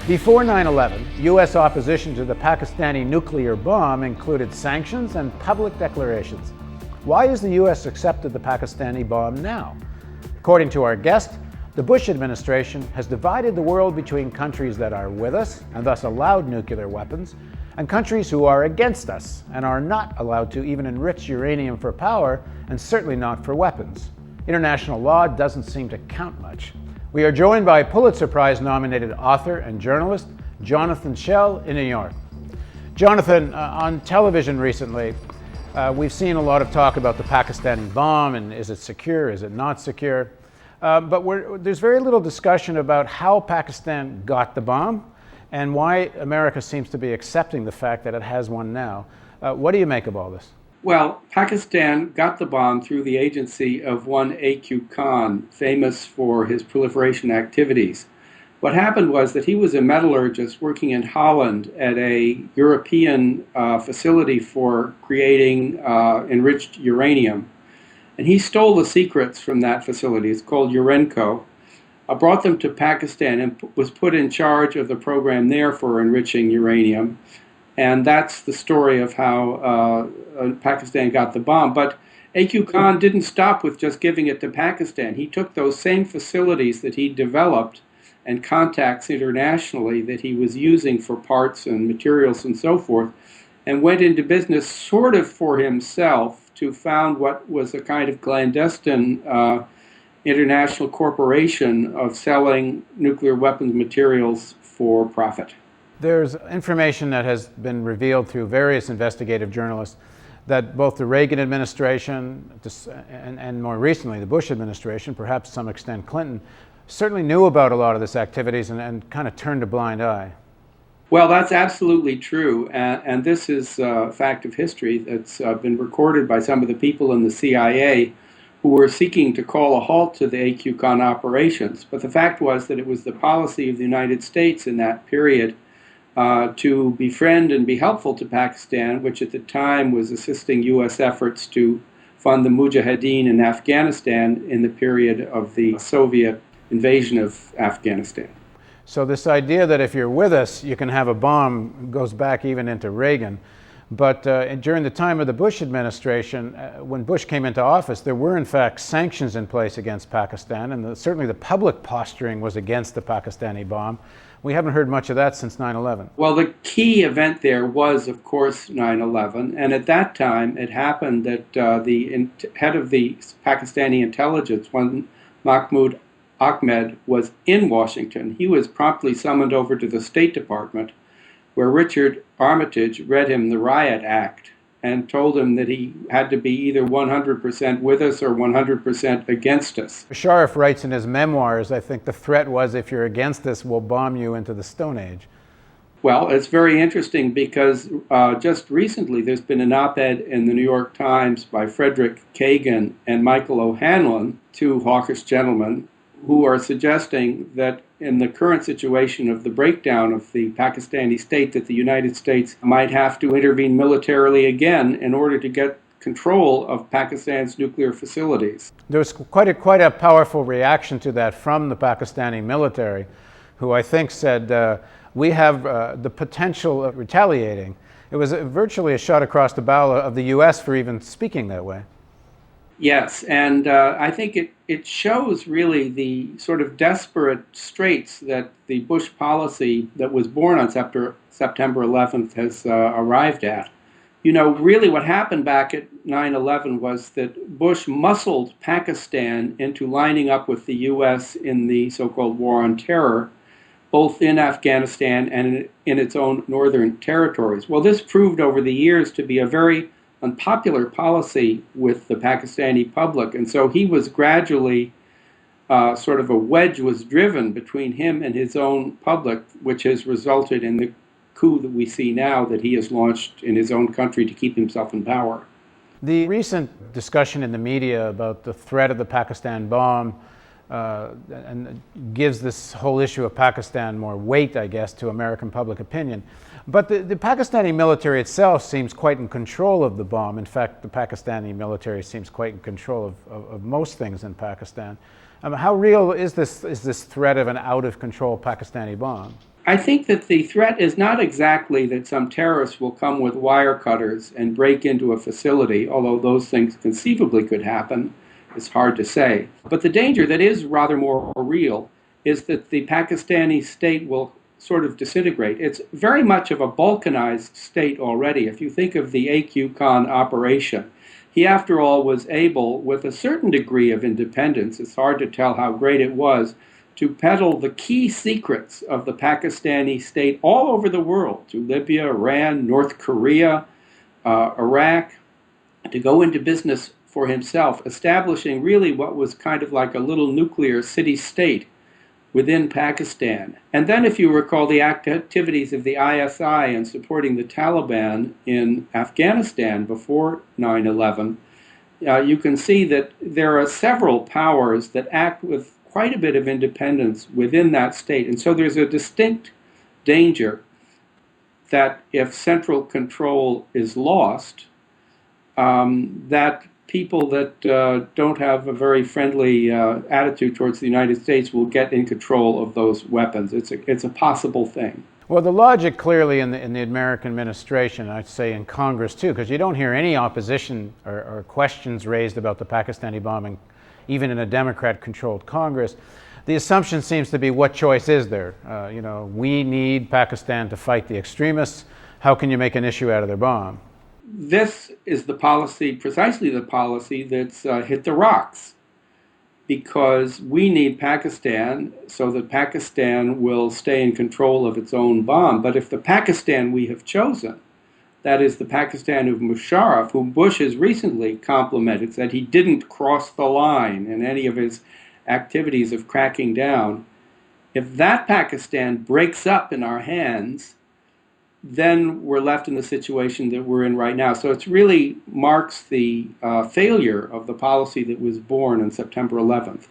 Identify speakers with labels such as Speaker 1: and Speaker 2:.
Speaker 1: Before 9/11, U.S. opposition to the Pakistani nuclear bomb included sanctions and public declarations. Why has the U.S. accepted the Pakistani bomb now? According to our guest, the Bush administration has divided the world between countries that are with us and thus allowed nuclear weapons, and countries who are against us and are not allowed to even enrich uranium for power and certainly not for weapons. International law doesn't seem to count much. We are joined by Pulitzer Prize nominated author and journalist Johnathan Schell in New York. Johnathan, on television recently, we've seen a lot of talk about the Pakistani bomb and is it secure, is it not secure? But there's very little discussion about how Pakistan got the bomb and why America seems to be accepting the fact that it has one now. What do you make of all this?
Speaker 2: Well, Pakistan got the bomb through the agency of one A.Q. Khan, famous for his proliferation activities. What happened was that he was a metallurgist working in Holland at a European facility for creating enriched uranium. And he stole the secrets from that facility. It's called Urenco. Brought them to Pakistan and was put in charge of the program there for enriching uranium. And that's the story of how Pakistan got the bomb. But A.Q. Khan didn't stop with just giving it to Pakistan. He took those same facilities that he developed and contacts internationally that he was using for parts and materials and so forth, and went into business sort of for himself to found what was a kind of clandestine international corporation of selling nuclear weapons materials for profit.
Speaker 1: There's information that has been revealed through various investigative journalists that both the Reagan administration and more recently the Bush administration, perhaps to some extent Clinton, certainly knew about a lot of this activities and kind of turned a blind eye.
Speaker 2: Well, that's absolutely true, and this is a fact of history that's been recorded by some of the people in the CIA who were seeking to call a halt to the A.Q. Khan operations. But the fact was that it was the policy of the United States in that period to befriend and be helpful to Pakistan, which at the time was assisting U.S. efforts to fund the Mujahideen in Afghanistan in the period of the Soviet invasion of Afghanistan.
Speaker 1: So this idea that if you're with us, you can have a bomb goes back even into Reagan. But during the time of the Bush administration, when Bush came into office, there were in fact sanctions in place against Pakistan, and certainly the public posturing was against the Pakistani bomb. We haven't heard much of that since 9/11.
Speaker 2: Well, the key event there was, of course, 9/11, and at that time it happened that the head of the Pakistani intelligence, one Mahmoud Ahmed, was in Washington. He was promptly summoned over to the State Department, where Richard Armitage read him the Riot Act and told him that he had to be either 100% with us or 100% against us.
Speaker 1: Sharif writes in his memoirs, I think the threat was, if you're against us, we'll bomb you into the Stone Age.
Speaker 2: Well, it's very interesting because just recently there's been an op-ed in the New York Times by Frederick Kagan and Michael O'Hanlon, two hawkish gentlemen, who are suggesting that in the current situation of the breakdown of the Pakistani state, that the United States might have to intervene militarily again in order to get control of Pakistan's nuclear facilities.
Speaker 1: There was quite a powerful reaction to that from the Pakistani military, who I think said, we have the potential of retaliating. It was virtually a shot across the bow of the U.S. for even speaking that way.
Speaker 2: Yes, and I think it shows really the sort of desperate straits that the Bush policy that was born on September 11th has arrived at. You know, really what happened back at 9/11 was that Bush muscled Pakistan into lining up with the U.S. in the so-called War on Terror, both in Afghanistan and in its own northern territories. Well, this proved over the years to be a very unpopular policy with the Pakistani public, and so he was gradually sort of a wedge was driven between him and his own public, which has resulted in the coup that we see now that he has launched in his own country to keep himself in power.
Speaker 1: The recent discussion in the media about the threat of the Pakistan bomb and gives this whole issue of Pakistan more weight, I guess, to American public opinion. But the Pakistani military itself seems quite in control of the bomb. In fact, the Pakistani military seems quite in control of most things in Pakistan. How real is this threat of an out-of-control Pakistani bomb?
Speaker 2: I think that the threat is not exactly that some terrorists will come with wire cutters and break into a facility, although those things conceivably could happen. It's hard to say. But the danger that is rather more real is that the Pakistani state will sort of disintegrate. It's very much of a balkanized state already. If you think of the A.Q. Khan operation, he, after all, was able, with a certain degree of independence, it's hard to tell how great it was, to peddle the key secrets of the Pakistani state all over the world, to Libya, Iran, North Korea, Iraq, to go into business for himself, establishing really what was kind of like a little nuclear city-state within Pakistan. And then, if you recall, the activities of the ISI in supporting the Taliban in Afghanistan before 9/11, you can see that there are several powers that act with quite a bit of independence within that state. And so there's a distinct danger that if central control is lost, that people that don't have a very friendly attitude towards the United States will get in control of those weapons. It's a possible thing.
Speaker 1: Well, the logic clearly in the American administration, I'd say in Congress too, because you don't hear any opposition or questions raised about the Pakistani bombing, even in a Democrat-controlled Congress. The assumption seems to be, what choice is there? We need Pakistan to fight the extremists. How can you make an issue out of their bomb?
Speaker 2: This is the policy, precisely the policy that's hit the rocks, because we need Pakistan so that Pakistan will stay in control of its own bomb. But if the Pakistan we have chosen, that is the Pakistan of Musharraf, whom Bush has recently complimented, said he didn't cross the line in any of his activities of cracking down, if that Pakistan breaks up in our hands, then we're left in the situation that we're in right now. So it really marks the failure of the policy that was born on September 11th.